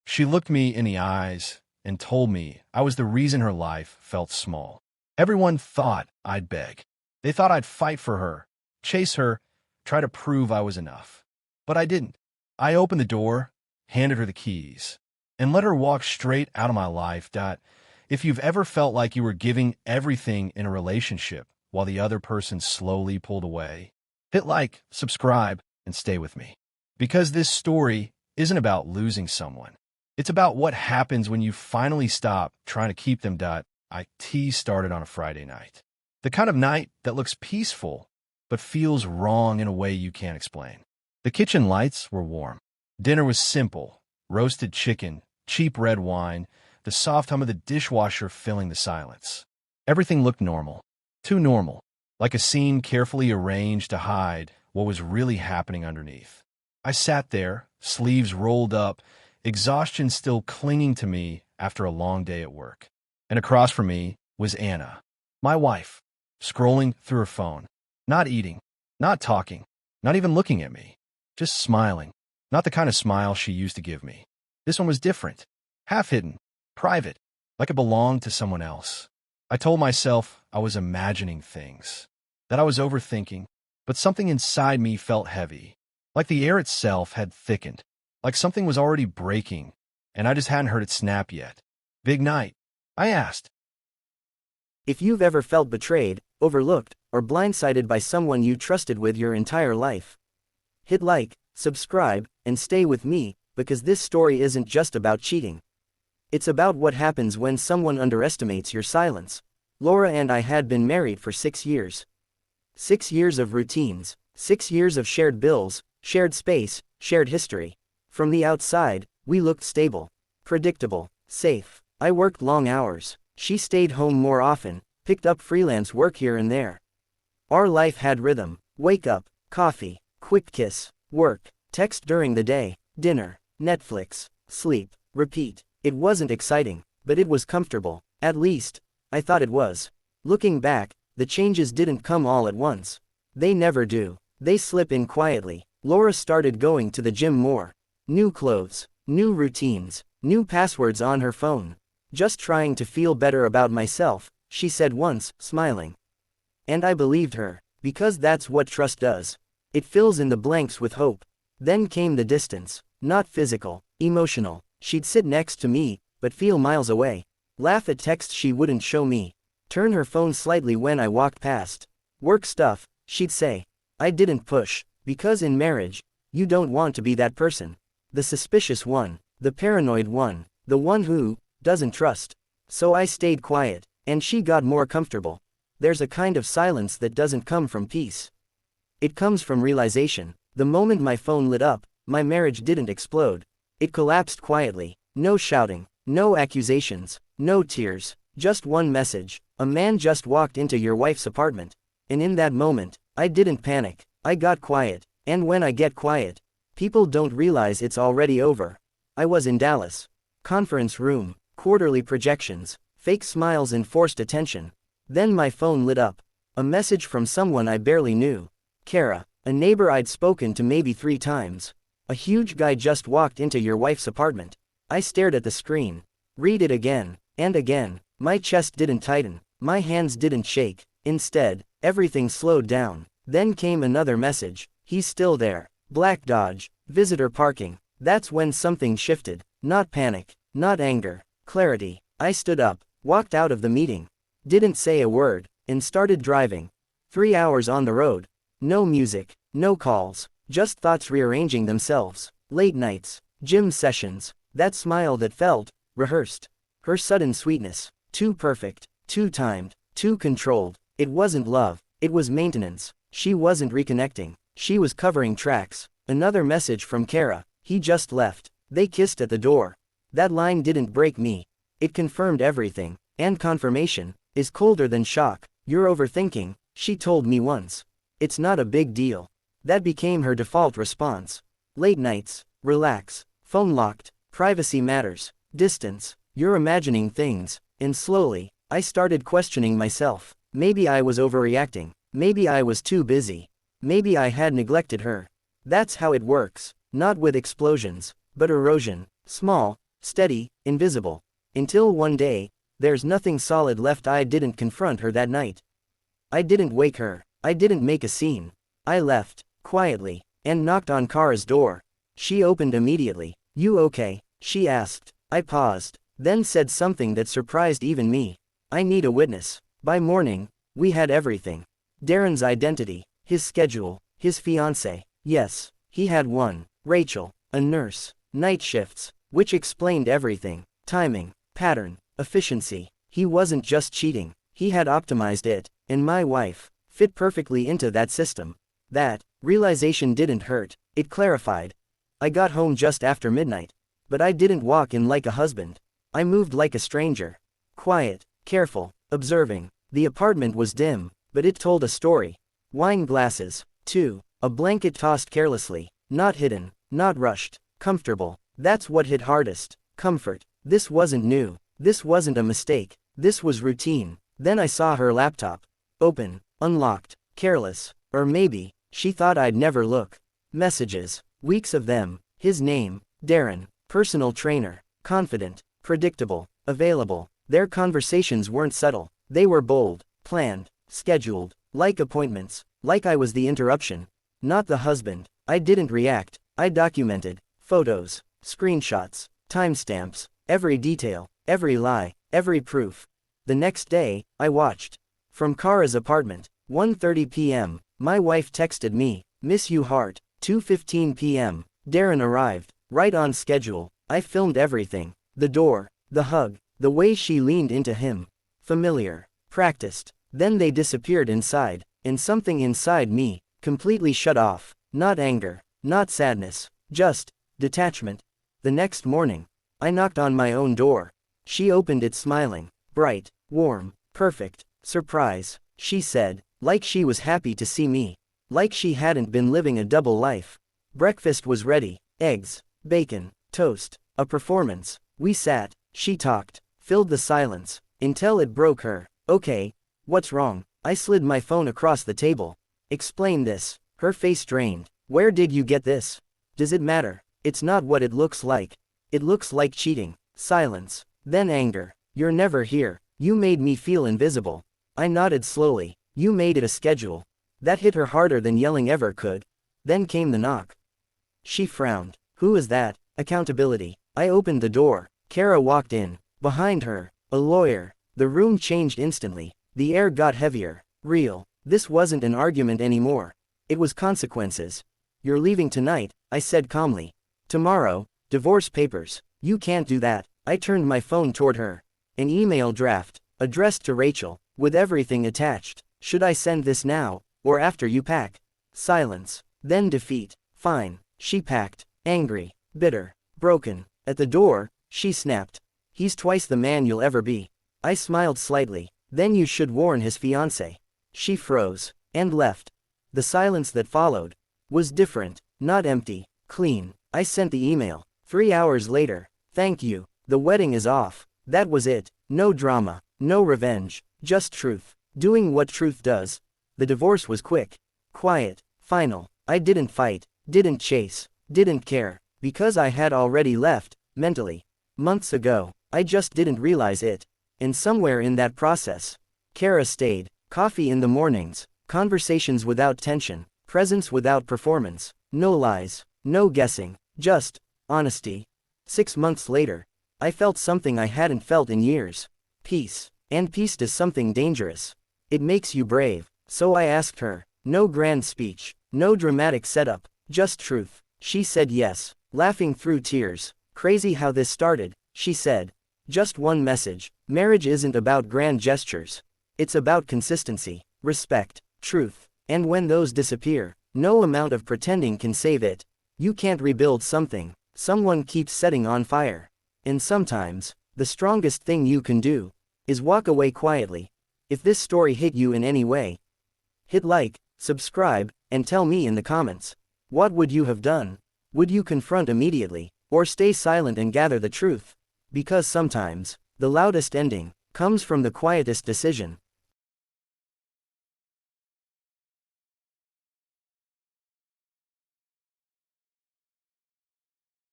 She looked me in the eyes and told me I was the reason her life felt small. Everyone thought I'd beg. They thought I'd fight for her, chase her, try to prove I was enough. But I didn't. I opened the door, handed her the keys, and let her walk straight out of my life. If you've ever felt like you were giving everything in a relationship while the other person slowly pulled away, hit like, subscribe, and stay with me. Because this story isn't about losing someone. It's about what happens when you finally stop trying to keep them. It started on a Friday night. The kind of night that looks peaceful, but feels wrong in a way you can't explain. The kitchen lights were warm. Dinner was simple: roasted chicken, cheap red wine, the soft hum of the dishwasher filling the silence. Everything looked normal. Too normal. Like a scene carefully arranged to hide what was really happening underneath. I sat there, sleeves rolled up, exhaustion still clinging to me after a long day at work. And across from me was Anna, my wife, scrolling through her phone, not eating, not talking, not even looking at me, just smiling. Not the kind of smile she used to give me. This one was different, half-hidden, private, like it belonged to someone else. I told myself I was imagining things, that I was overthinking, but something inside me felt heavy, like the air itself had thickened, like something was already breaking, and I just hadn't heard it snap yet. Big night, I asked. If you've ever felt betrayed, overlooked, or blindsided by someone you trusted with your entire life, hit like, subscribe, and stay with me, because this story isn't just about cheating. It's about what happens when someone underestimates your silence. Laura and I had been married for 6 years. 6 years of routines, 6 years of shared bills, shared space, shared history. From the outside, we looked stable, predictable, safe. I worked long hours. She stayed home more often, picked up freelance work here and there. Our life had rhythm: wake up, coffee, quick kiss, work, text during the day, dinner, Netflix, sleep, repeat. It wasn't exciting, but it was comfortable. At least, I thought it was. Looking back, the changes didn't come all at once. They never do. They slip in quietly. Laura started going to the gym more. New clothes, new routines, new passwords on her phone. Just trying to feel better about myself, she said once, smiling. And I believed her, because that's what trust does. It fills in the blanks with hope. Then came the distance. Not physical, emotional. She'd sit next to me, but feel miles away. Laugh at texts she wouldn't show me. Turn her phone slightly when I walked past. Work stuff, she'd say. I didn't push, because in marriage, you don't want to be that person. The suspicious one, the paranoid one, the one who doesn't trust. So I stayed quiet, and she got more comfortable. There's a kind of silence that doesn't come from peace. It comes from realization. The moment my phone lit up, my marriage didn't explode. It collapsed quietly. No shouting, no accusations, no tears, just one message: a man just walked into your wife's apartment. And in that moment, I didn't panic. I got quiet. And when I get quiet, people don't realize it's already over. I was in Dallas. Conference room, quarterly projections, fake smiles and forced attention. Then my phone lit up. A message from someone I barely knew. Kara, a neighbor I'd spoken to maybe 3 times. A huge guy just walked into your wife's apartment. I stared at the screen. Read it again, and again. My chest didn't tighten. My hands didn't shake. Instead, everything slowed down. Then came another message. He's still there. Black Dodge. Visitor parking. That's when something shifted. Not panic. Not anger. Clarity. I stood up. Walked out of the meeting. Didn't say a word. And started driving. 3 hours on the road. No music. No calls. Just thoughts rearranging themselves. Late nights. Gym sessions. That smile that felt rehearsed. Her sudden sweetness. Too perfect. Too timed. Too controlled. It wasn't love. It was maintenance. She wasn't reconnecting. She was covering tracks. Another message from Kara. He just left. They kissed at the door. That line didn't break me. It confirmed everything. And confirmation is colder than shock. You're overthinking, she told me once. It's not a big deal. That became her default response. Late nights, relax, phone locked, privacy matters, distance, you're imagining things. And slowly, I started questioning myself. Maybe I was overreacting. Maybe I was too busy. Maybe I had neglected her. That's how it works. Not with explosions, but erosion. Small, steady, invisible. Until one day, there's nothing solid left. I didn't confront her that night. I didn't wake her. I didn't make a scene. I left, quietly, and knocked on Kara's door. She opened immediately. "You okay?" she asked. I paused, then said something that surprised even me. "I need a witness." By morning, we had everything. Darren's identity, his schedule, his fiancée. Yes, he had one. Rachel, a nurse. Night shifts, which explained everything. Timing, pattern, efficiency. He wasn't just cheating, he had optimized it, and my wife fit perfectly into that system. That realization didn't hurt, it clarified. I got home just after midnight. But I didn't walk in like a husband. I moved like a stranger. Quiet, careful, observing. The apartment was dim, but it told a story. Wine glasses, too. A blanket tossed carelessly. Not hidden, not rushed. Comfortable. That's what hit hardest. Comfort. This wasn't new. This wasn't a mistake. This was routine. Then I saw her laptop. Open, unlocked, careless. Or maybe, she thought I'd never look. Messages. Weeks of them. His name, Darren. Personal trainer. Confident. Predictable. Available. Their conversations weren't subtle. They were bold. Planned. Scheduled. Like appointments. Like I was the interruption. Not the husband. I didn't react. I documented. Photos. Screenshots. Timestamps. Every detail. Every lie. Every proof. The next day, I watched. From Kara's apartment. 1:30 p.m. My wife texted me. "Miss you heart." 2:15 p.m. Darren arrived. Right on schedule. I filmed everything. The door. The hug. The way she leaned into him. Familiar. Practiced. Then they disappeared inside. And something inside me completely shut off. Not anger. Not sadness. Just detachment. The next morning, I knocked on my own door. She opened it smiling. Bright. Warm. Perfect. Surprise, she said, like she was happy to see me. Like she hadn't been living a double life. Breakfast was ready. Eggs. Bacon. Toast. A performance. We sat. She talked. Filled the silence. Until it broke her. "Okay. What's wrong?" I slid my phone across the table. "Explain this." Her face drained. "Where did you get this?" "Does it matter?" "It's not what it looks like. It looks like cheating." Silence. Then anger. "You're never here. You made me feel invisible." I nodded slowly. "You made it a schedule." That hit her harder than yelling ever could. Then came the knock. She frowned. "Who is that?" "Accountability." I opened the door. Kara walked in. Behind her, a lawyer. The room changed instantly. The air got heavier. Real. This wasn't an argument anymore. It was consequences. "You're leaving tonight," I said calmly. "Tomorrow, divorce papers." "You can't do that." I turned my phone toward her. An email draft, addressed to Rachel, with everything attached. "Should I send this now, or after you pack?" Silence. Then defeat. "Fine." She packed. Angry. Bitter. Broken. At the door, she snapped. "He's twice the man you'll ever be." I smiled slightly. "Then you should warn his fiancée." She froze. And left. The silence that followed was different. Not empty. Clean. I sent the email. 3 hours later. "Thank you. The wedding is off." That was it. No drama. No revenge. Just truth. Doing what truth does. The divorce was quick. Quiet. Final. I didn't fight. Didn't chase. Didn't care. Because I had already left, mentally. Months ago. I just didn't realize it. And somewhere in that process, Kara stayed. Coffee in the mornings. Conversations without tension. Presence without performance. No lies. No guessing. Just honesty. 6 months later, I felt something I hadn't felt in years. Peace. And peace is something dangerous. It makes you brave. So I asked her. No grand speech. No dramatic setup. Just truth. She said yes, laughing through tears. "Crazy how this started," she said. "Just one message. Marriage isn't about grand gestures. It's about consistency, respect, truth. And when those disappear, no amount of pretending can save it. You can't rebuild something someone keeps setting on fire. And sometimes, the strongest thing you can do is walk away quietly." If this story hit you in any way, hit like, subscribe, and tell me in the comments. What would you have done? Would you confront immediately, or stay silent and gather the truth? Because sometimes, the loudest ending comes from the quietest decision.